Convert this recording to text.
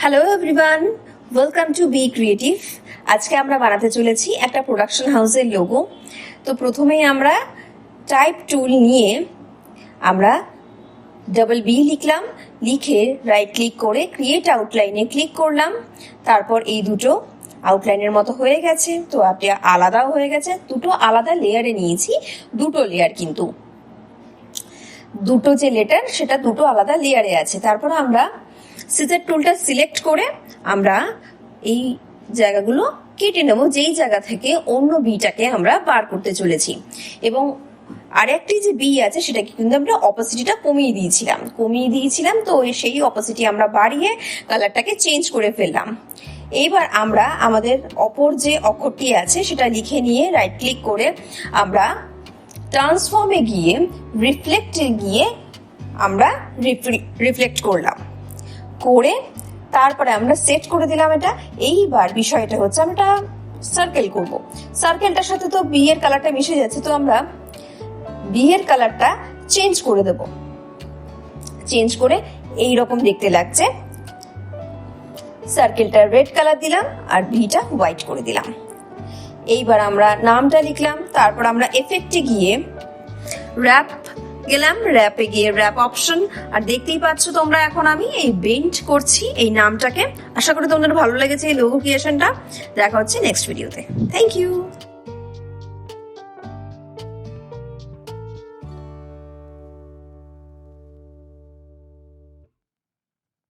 Hello everyone, welcome to be creative. আজকে আমরা বানাতে চলেছি একটা প্রোডাকশন হাউসের লোগো। তো প্রথমেই আমরা টাইপ টুল নিয়ে আমরা ডাবল বি লিখলাম, লিখে রাইট ক্লিক করে ক্রিয়েট আউটলাইনে ক্লিক করলাম। তারপর এই দুটো আউটলাইনের মতো হয়ে গেছে, তো আপনি আলাদাও হয়ে গেছে। দুটো আলাদা লেয়ারে নিয়েছি, দুটো লেয়ার, কিন্তু দুটো যে লেটার সেটা দুটো আলাদা লেয়ারে আছে। তারপর আমরা সিজার টুলটা সিলেক্ট করে আমরা এই জায়গাগুলো কেটে নেব, যেই জায়গা থেকে অন্য বিটাকে আমরা বার করতে চলেছি। এবং আরেকটি যে বি আছে সেটাকে কিন্তু আমরা অপোসিটিটা কমিয়ে দিয়েছিলাম, তো সেই অপোসিটি আমরা বাড়িয়ে কালারটাকে চেঞ্জ করে ফেললাম। এইবার আমরা আমাদের অপর যে অক্ষরটি আছে সেটা লিখে নিয়ে রাইট ক্লিক করে আমরা ট্রান্সফর্মে গিয়ে রিফ্লেক্টে গিয়ে আমরা রিফ্লেক্ট করলাম, করে তারপরে আমরা সেট করে দিলাম এটা। এইবার বিষয়টা হচ্ছে আমরা সার্কেল করব। সার্কেলটার সাথে তো বি এর কালারটা মিশে যাচ্ছে, তো আমরা বি এর কালারটা চেঞ্জ করে দেব। চেঞ্জ করে এই রকম দেখতে লাগছে। সার্কেলটা রেড কালার দিলাম আর বিটা হোয়াইট করে দিলাম। এইবার আমরা নামটা লিখলাম, তারপর আমরা এফেক্টে গিয়ে র্যাপ গেলাম, র্যাপে গিয়ে র্যাপ অপশন। আর দেখতেই পাচ্ছ তোমরা এখন আমি এই বেন্ড করছি এই নামটাকে। আশা করি তোমাদের ভালো লেগেছে এই লোগো ক্রিয়েশনটা। দেখা হচ্ছে নেক্সট ভিডিওতে। Thank you.